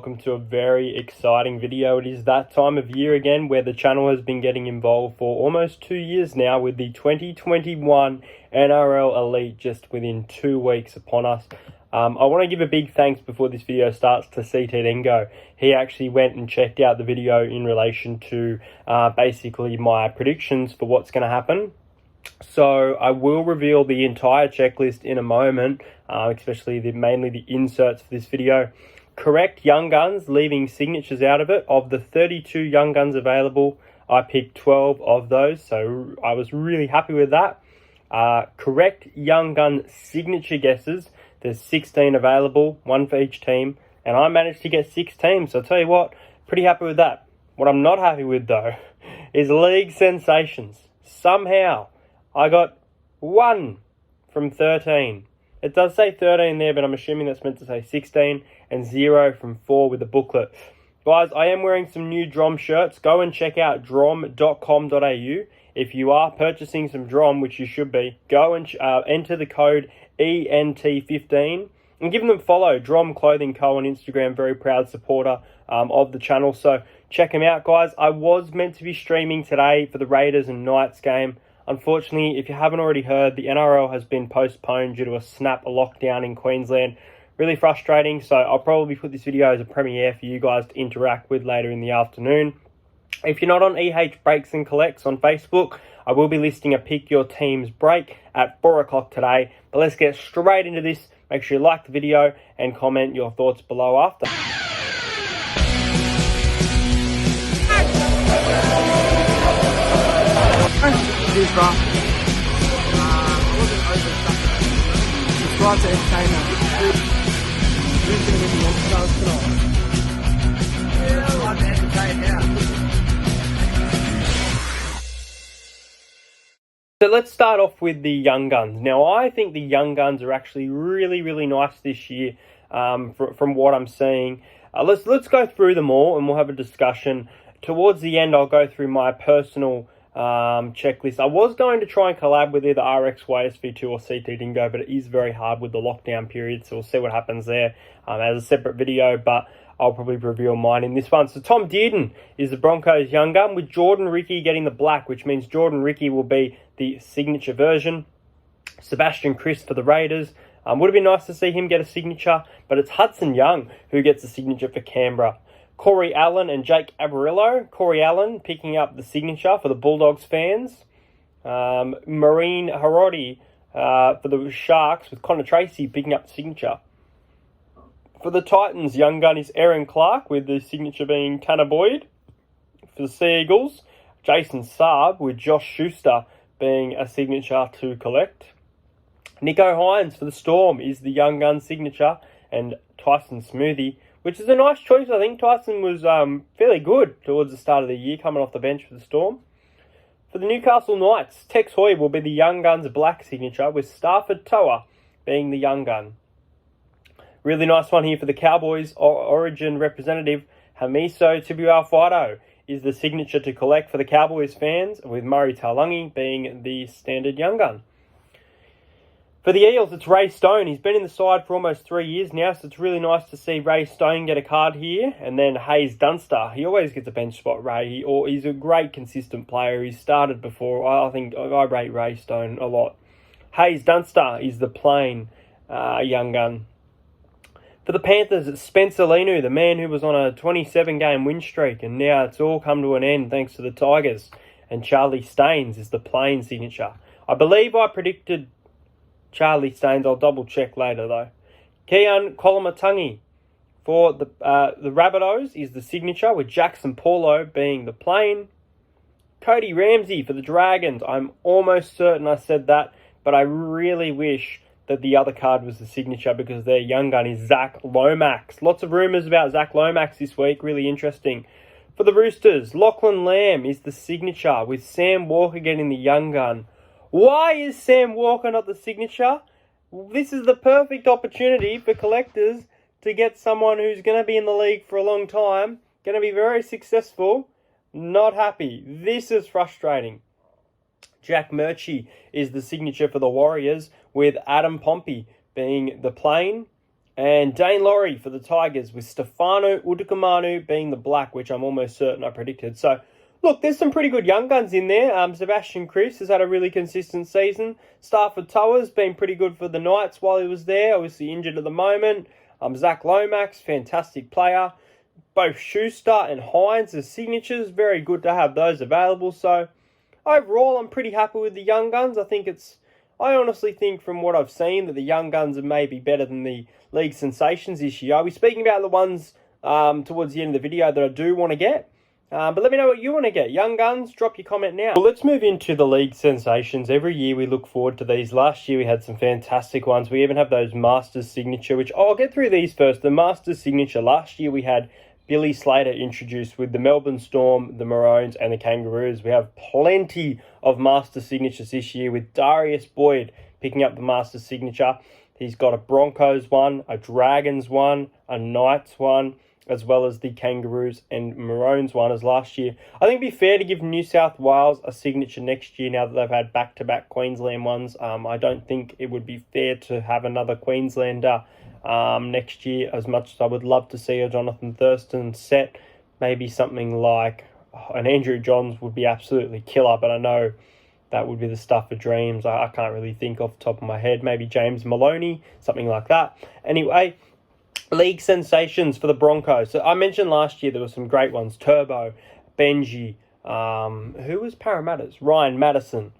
Welcome to a very exciting video. It is that time of year again where the channel has been getting involved for almost 2 years now with the 2021 NRL Elite just within 2 weeks upon us. I want to give a big thanks before this video starts to CT Dingo. He actually went and checked out the video in relation to basically my predictions for what's going to happen. So I will reveal the entire checklist in a moment, especially mainly the inserts for this video. Correct young guns, leaving signatures out of it. Of the 32 young guns available, I picked 12 of those, so I was really happy with that. Correct young gun signature guesses, there's 16 available, one for each team, and I managed to get 6 teams, so I'll tell you what, pretty happy with that. What I'm not happy with though is league sensations. Somehow I got 1 from 13. It does say 13 there, but I'm assuming that's meant to say 16, and 0 from 4 with the booklet. Guys, I am wearing some new DRØM shirts. Go and check out dröm.com.au. If you are purchasing some DRØM, which you should be, go and enter the code ENT15 and give them a follow. DRØM Clothing Co. on Instagram, very proud supporter of the channel. So check them out, guys. I was meant to be streaming today for the Raiders and Knights game. Unfortunately, if you haven't already heard, the NRL has been postponed due to a snap lockdown in Queensland. Really frustrating, so I'll probably put this video as a premiere for you guys to interact with later in the afternoon. If you're not on EH Breaks and Collects on Facebook, I will be listing a Pick Your Team's break at 4 o'clock today. But let's get straight into this. Make sure you like the video and comment your thoughts below after. Subscribe to Entertainer. So let's start off with the young guns. Now, I think the young guns are actually really nice this year from what I'm seeing. Let's go through them all and we'll have a discussion. Towards the end, I'll go through my personal checklist. I was going to try and collab with either RXY, SV2 or CT Dingo, but it is very hard with the lockdown period, so we'll see what happens there as a separate video, but I'll probably reveal mine in this one. So Tom Dearden is the Broncos young gun, with Jordan Ricky getting the black, which means Jordan Ricky will be the signature version. Sebastian Chris for the Raiders. Would have been nice to see him get a signature, but it's Hudson Young who gets the signature for Canberra. Corey Allen and Jake Averillo. Corey Allen picking up the signature for the Bulldogs fans. Marine Harodi for the Sharks, with Connor Tracy picking up the signature. For the Titans, young gun is Aaron Clark, with the signature being Tanner Boyd. For the Sea Eagles, Jason Saab, with Josh Schuster being a signature to collect. Nico Hines for the Storm is the young gun signature, and Tyson Smoothie, which is a nice choice. I think Tyson was fairly good towards the start of the year, coming off the bench for the Storm. For the Newcastle Knights, Tex Hoy will be the young gun's black signature, with Stafford Toa being the young gun. Really nice one here for the Cowboys. Origin representative Hamiso Tibuafuado is the signature to collect for the Cowboys fans, with Murray Taulagi being the standard young gun. For the Eels, it's Ray Stone. He's been in the side for almost 3 years now, so it's really nice to see Ray Stone get a card here. And then Hayes Dunster. He always gets a bench spot, Ray. He's a great, consistent player. He's started before. I think I rate Ray Stone a lot. Hayes Dunster is the plain young gun. For the Panthers, it's Spencer Leniu, the man who was on a 27-game win streak, and now it's all come to an end thanks to the Tigers. And Charlie Staines is the plain signature. I believe I predicted Charlie Staines. I'll double check later though. Kean Kolomatangi for the Rabbitohs is the signature, with Jackson Paulo being the plain. Cody Ramsey for the Dragons. I'm almost certain I said that, but I really wish that the other card was the signature, because their young gun is Zach Lomax. Lots of rumours about Zach Lomax this week. Really interesting. For the Roosters, Lachlan Lamb is the signature, with Sam Walker getting the young gun. Why is Sam Walker not the signature? This is the perfect opportunity for collectors to get someone who's going to be in the league for a long time, going to be very successful. Not happy. This is frustrating. Jack Murchie is the signature for the Warriors, with Adam Pompey being the plain. And Dane Laurie for the Tigers, with Stefano Udukamanu being the black, which I'm almost certain I predicted. So, look, there's some pretty good young guns in there. Sebastian Kris has had a really consistent season. Stafford Toa's been pretty good for the Knights while he was there. Obviously injured at the moment. Zach Lomax, fantastic player. Both Schuster and Hines as signatures. Very good to have those available. So, overall, I'm pretty happy with the young guns. I honestly think from what I've seen that the young guns are maybe better than the league sensations this year. I'll be speaking about the ones towards the end of the video that I do want to get. But let me know what you want to get. Young guns, drop your comment now. Well, let's move into the league sensations. Every year we look forward to these. Last year we had some fantastic ones. We even have those Masters signature, which I'll get through these first. The Masters signature, last year we had Billy Slater introduced with the Melbourne Storm, the Maroons and the Kangaroos. We have plenty of Master signatures this year, with Darius Boyd picking up the Master signature. He's got a Broncos one, a Dragons one, a Knights one, as well as the Kangaroos and Maroons one as last year. I think it'd be fair to give New South Wales a signature next year now that they've had back-to-back Queensland ones. I don't think it would be fair to have another Queenslander next year, as much as I would love to see a Jonathan Thurston set. Maybe something like an Andrew Johns would be absolutely killer, but I know that would be the stuff for dreams. I can't really think off the top of my head. Maybe James Maloney, something like that. Anyway, league sensations for the Broncos. So I mentioned last year there were some great ones. Turbo, Benji, who was Parramatta's? Ryan Madison,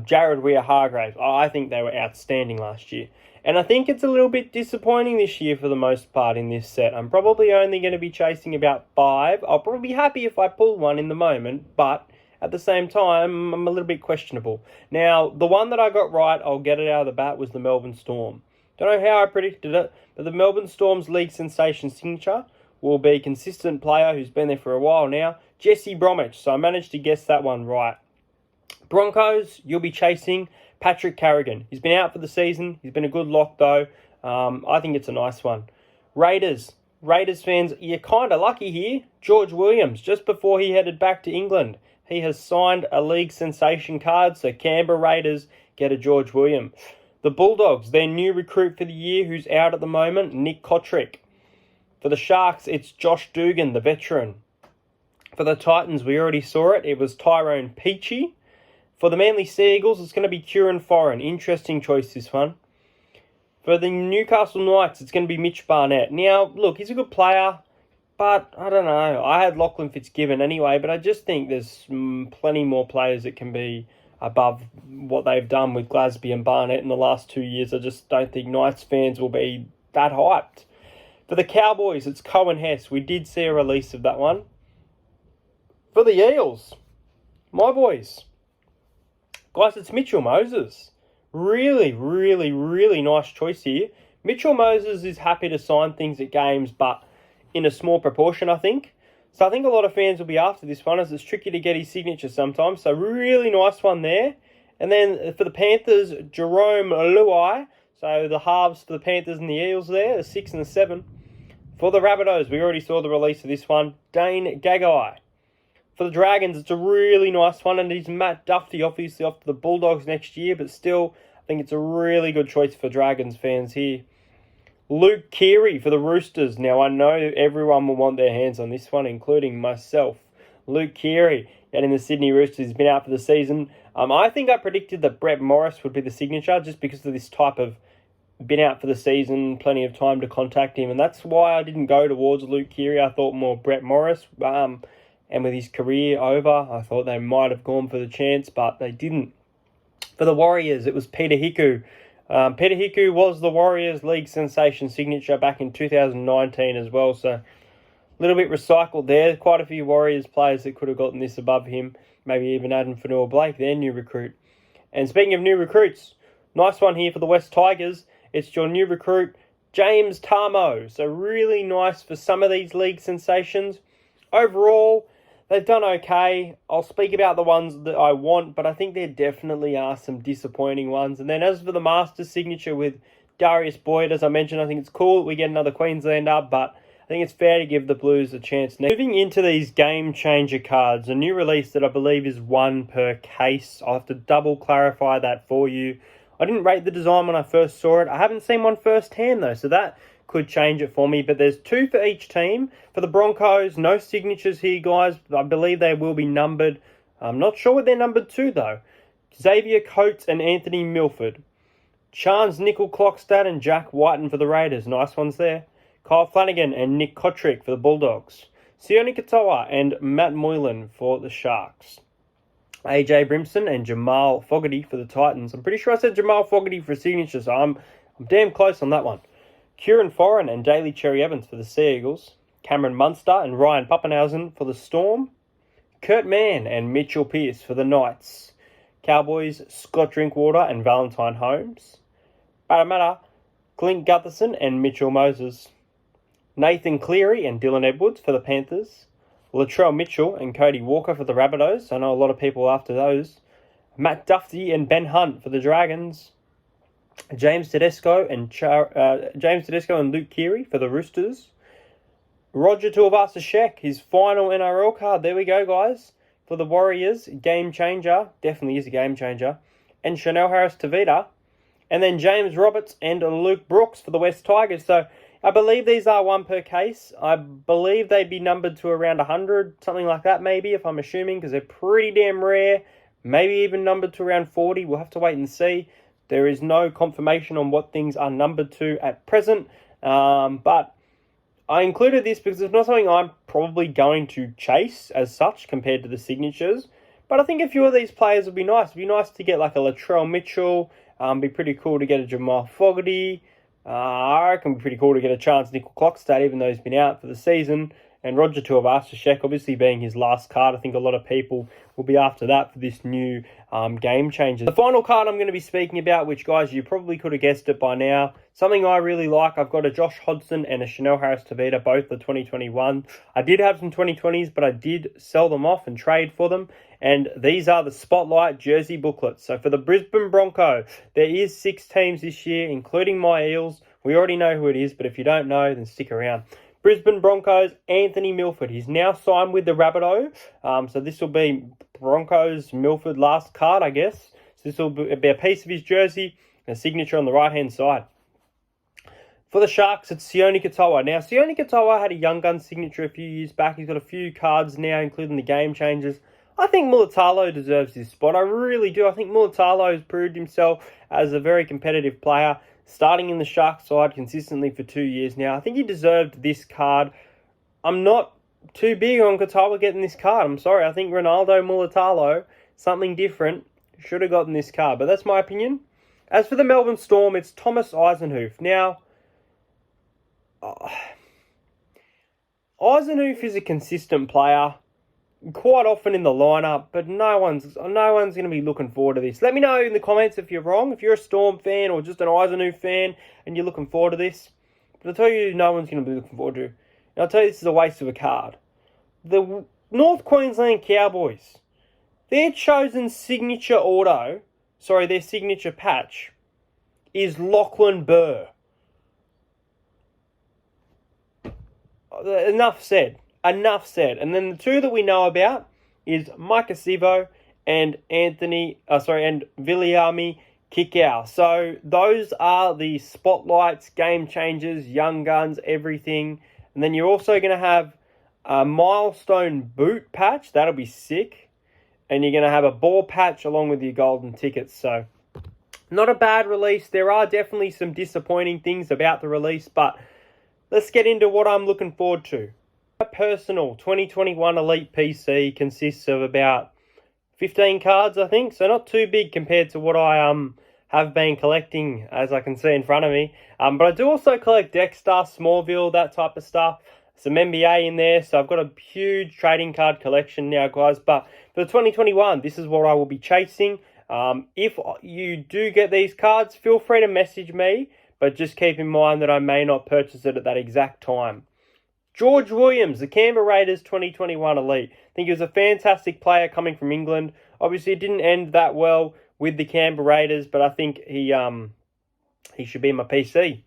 Jared Weir-Hargraves. I think they were outstanding last year. And I think it's a little bit disappointing this year for the most part in this set. I'm probably only going to be chasing about 5. I'll probably be happy if I pull one in the moment, but at the same time, I'm a little bit questionable. Now, the one that I got right, I'll get it out of the bat, was the Melbourne Storm. Don't know how I predicted it, but the Melbourne Storm's league sensation signature will be a consistent player who's been there for a while now, Jesse Bromwich. So I managed to guess that one right. Broncos, you'll be chasing Patrick Carrigan. He's been out for the season. He's been a good lock, though. I think it's a nice one. Raiders fans, you're kind of lucky here. George Williams, just before he headed back to England, he has signed a league sensation card, so Canberra Raiders get a George Williams. The Bulldogs, their new recruit for the year who's out at the moment, Nick Kotrick. For the Sharks, it's Josh Dugan, the veteran. For the Titans, we already saw it. It was Tyrone Peachy. For the Manly Sea Eagles, it's going to be Kieran Foran. Interesting choice, this one. For the Newcastle Knights, it's going to be Mitch Barnett. Now, look, he's a good player, but I don't know. I had Lachlan Fitzgibbon anyway, but I just think there's plenty more players that can be above what they've done with Glasby and Barnett in the last 2 years. I just don't think Knights fans will be that hyped. For the Cowboys, it's Cohen Hess. We did see a release of that one. For the Eels, my boys. Guys, it's Mitchell Moses. Really, really, really nice choice here. Mitchell Moses is happy to sign things at games, but in a small proportion, I think. So I think a lot of fans will be after this one, as it's tricky to get his signature sometimes. So really nice one there. And then for the Panthers, Jerome Luai. So the halves for the Panthers and the Eels there, the 6 and the 7. For the Rabbitohs, we already saw the release of this one, Dane Gagai. For the Dragons, it's a really nice one, and he's Matt Duffy, obviously off to the Bulldogs next year, but still, I think it's a really good choice for Dragons fans here. Luke Keary for the Roosters. Now, I know everyone will want their hands on this one, including myself. Luke Keary, out in the Sydney Roosters, has been out for the season. I think I predicted that Brett Morris would be the signature, just because of this type of been out for the season, plenty of time to contact him, and that's why I didn't go towards Luke Keary. I thought more Brett Morris. And with his career over, I thought they might have gone for the chance, but they didn't. For the Warriors, it was Peter Hiku. Peter Hiku was the Warriors league sensation signature back in 2019 as well, so a little bit recycled there. Quite a few Warriors players that could have gotten this above him, maybe even Adam Fanua-Blake, their new recruit. And speaking of new recruits, nice one here for the West Tigers. It's your new recruit, James Tarmo. So really nice for some of these league sensations. Overall, they've done okay. I'll speak about the ones that I want, but I think there definitely are some disappointing ones. And then as for the Masters signature with Darius Boyd, as I mentioned, I think it's cool that we get another Queenslander, but I think it's fair to give the Blues a chance. Now, moving into these game changer cards, a new release that I believe is 1 per case. I'll have to double clarify that for you. I didn't rate the design when I first saw it. I haven't seen one firsthand though, so that could change it for me. But there's 2 for each team. For the Broncos, no signatures here, guys. I believe they will be numbered. I'm not sure what they're numbered to, though. Xavier Coates and Anthony Milford. Chance Nickel-Clockstad and Jack Whiten for the Raiders. Nice ones there. Kyle Flanagan and Nick Kotrick for the Bulldogs. Sione Katoa and Matt Moylan for the Sharks. AJ Brimson and Jamal Fogarty for the Titans. I'm pretty sure I said Jamal Fogarty for a signature, so I'm damn close on that one. Kieran Foran and Daly Cherry Evans for the Sea Eagles. Cameron Munster and Ryan Pappenhausen for the Storm. Kurt Mann and Mitchell Pearce for the Knights. Cowboys, Scott Drinkwater and Valentine Holmes. Parramatta, Clint Gutherson and Mitchell Moses. Nathan Cleary and Dylan Edwards for the Panthers. Latrell Mitchell and Cody Walker for the Rabbitohs. I know a lot of people after those. Matt Duffy and Ben Hunt for the Dragons. James Tedesco and Luke Keary for the Roosters. Roger Tuivasa-Sheck, his final NRL card. There we go, guys. For the Warriors, game changer. Definitely is a game changer. And Chanel Harris-Tavita. And then James Roberts and Luke Brooks for the West Tigers. So I believe these are 1 per case. I believe they'd be numbered to around 100, something like that maybe, if I'm assuming, because they're pretty damn rare. Maybe even numbered to around 40. We'll have to wait and see. There is no confirmation on what things are numbered to at present. But I included this because it's not something I'm probably going to chase as such compared to the signatures. But I think a few of these players would be nice. It'd be nice to get like a Latrell Mitchell. Be pretty cool to get a Jamal Fogarty. I reckon it'd be pretty cool to get a Chance Nickel-Clockstad, even though he's been out for the season. And Roger Tuivasa-Sheck, obviously being his last card. I think a lot of people will be after that for this new game changer. The final card I'm going to be speaking about, which, guys, you probably could have guessed it by now. Something I really like. I've got a Josh Hodgson and a Chanel Harris-Tavita, both the 2021. I did have some 2020s, but I did sell them off and trade for them. And these are the Spotlight jersey booklets. So for the Brisbane Bronco, there is 6 teams this year, including my Eels. We already know who it is, but if you don't know, then stick around. Brisbane Broncos, Anthony Milford. He's now signed with the Rabbitoh. So this will be Broncos Milford last card, I guess. So this will be a piece of his jersey, and a signature on the right-hand side. For the Sharks, it's Sione Katoa. Now, Sione Katoa had a Young Gun signature a few years back. He's got a few cards now, including the game changers. I think Mulatalo deserves this spot. I really do. I think Mulatalo has proved himself as a very competitive player, starting in the Sharks side consistently for 2 years now. I think he deserved this card. I'm not too big on Katoa getting this card. I'm sorry. I think Ronaldo Mulatalo, something different, should have gotten this card. But that's my opinion. As for the Melbourne Storm, it's Thomas Eisenhuth. Now, Eisenhuth is a consistent player, quite often in the lineup, but no one's going to be looking forward to this. Let me know in the comments if you're wrong. If you're a Storm fan or just an Eisenhuth fan and you're looking forward to this. But I'll tell you, no one's going to be looking forward to it. And I'll tell you, this is a waste of a card. The North Queensland Cowboys, their chosen signature their signature patch is Lachlan Burr. Enough said. And then the 2 that we know about is Micah Sivo and Viliami Kikau. So those are the Spotlights, game changers, Young Guns, everything. And then you're also going to have a milestone boot patch. That'll be sick. And you're going to have a ball patch along with your golden tickets. So not a bad release. There are definitely some disappointing things about the release, but let's get into what I'm looking forward to. My personal 2021 Elite PC consists of about 15 cards, I think. So not too big compared to what I have been collecting, as I can see in front of me. But I do also collect Dexter, Smallville, that type of stuff. Some NBA in there. So I've got a huge trading card collection now, guys. But for the 2021, this is what I will be chasing. If you do get these cards, feel free to message me. But just keep in mind that I may not purchase it at that exact time. George Williams, the Canberra Raiders 2021 Elite. I think he was a fantastic player coming from England. Obviously, it didn't end that well with the Canberra Raiders, but I think he should be in my PC.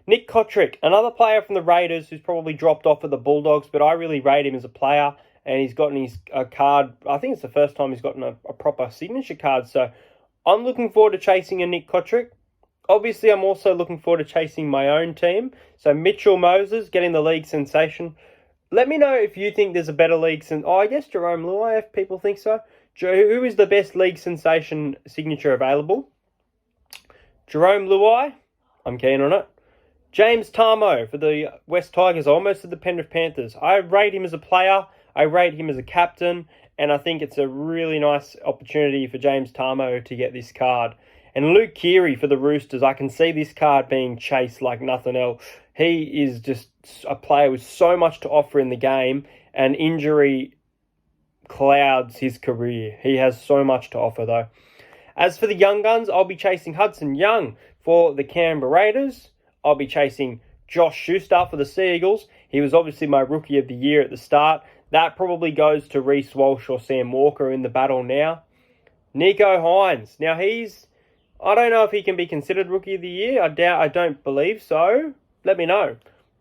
Nick Kotrick, another player from the Raiders who's probably dropped off at the Bulldogs, but I really rate him as a player, and he's gotten his card. I think it's the first time he's gotten a proper signature card, so I'm looking forward to chasing a Nick Kotrick. Obviously, I'm also looking forward to chasing my own team. So Mitchell Moses getting the league sensation. Let me know if you think there's a better league I guess Jerome Luai, if people think so. Who is the best league sensation signature available? Jerome Luai, I'm keen on it. James Tarmo for the West Tigers. I almost said the Penrith Panthers. I rate him as a player. I rate him as a captain. And I think it's a really nice opportunity for James Tarmo to get this card. And Luke Keary for the Roosters. I can see this card being chased like nothing else. He is just a player with so much to offer in the game. And injury clouds his career. He has so much to offer though. As for the young guns, I'll be chasing Hudson Young for the Canberra Raiders. I'll be chasing Josh Schuster for the Sea Eagles. He was obviously my Rookie of the Year at the start. That probably goes to Reece Walsh or Sam Walker in the battle now. Nico Hines. Now I don't know if he can be considered Rookie of the Year. I don't believe so. Let me know.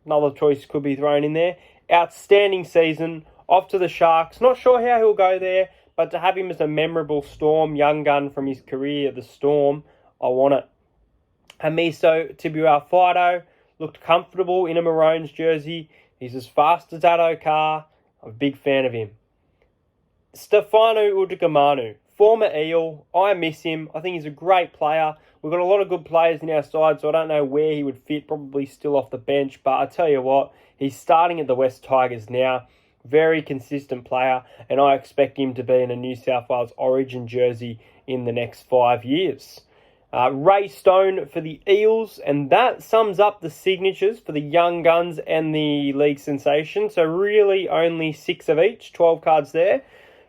Another choice could be thrown in there. Outstanding season. Off to the Sharks. Not sure how he'll go there, but to have him as a memorable Storm young gun from his career at the Storm, I want it. Hamiso Tibuao-Fido looked comfortable in a Maroons jersey. He's as fast as Addo-Carr. I'm a big fan of him. Stefano Udugamanu, former Eel. I miss him. I think he's a great player. We've got a lot of good players in our side, so I don't know where he would fit. Probably still off the bench, but I tell you what, he's starting at the West Tigers now. Very consistent player, and I expect him to be in a New South Wales Origin jersey in the next 5 years. Ray Stone for the Eels, and that sums up the signatures for the young guns and the league sensation. So really only 6 of each, 12 cards there.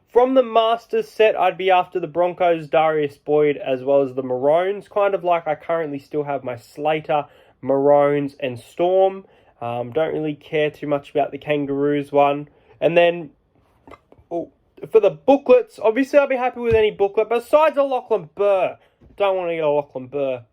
From the Masters set, I'd be after the Broncos, Darius Boyd, as well as the Maroons. Kind of like I currently still have my Slater, Maroons, and Storm. Don't really care too much about the Kangaroos one. And then for the booklets, obviously I'll be happy with any booklet besides a Lachlan Burr. Don't want to get a Lachlan Burr.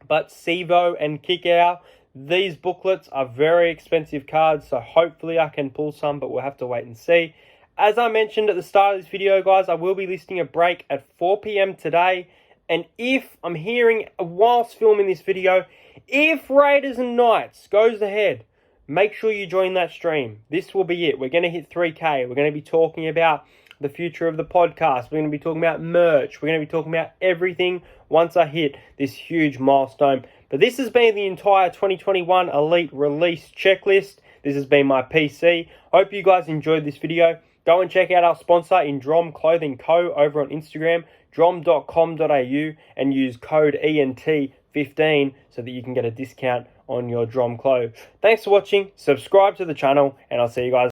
But Sevo and Kickow, these booklets are very expensive cards, so hopefully I can pull some, but we'll have to wait and see. As I mentioned at the start of this video, guys, I will be listing a break at 4 p.m. today. And if I'm hearing, whilst filming this video, if Raiders and Knights goes ahead, make sure you join that stream. This will be it. We're going to hit 3K. We're going to be talking about the future of the podcast. We're going to be talking about merch. We're going to be talking about everything once I hit this huge milestone. But this has been the entire 2021 Elite Release Checklist. This has been my PC. Hope you guys enjoyed this video. Go and check out our sponsor in DRØM Clothing Co. over on Instagram, dröm.com.au, and use code ENT15 so that you can get a discount on your DRØM clothes. Thanks for watching. Subscribe to the channel, and I'll see you guys.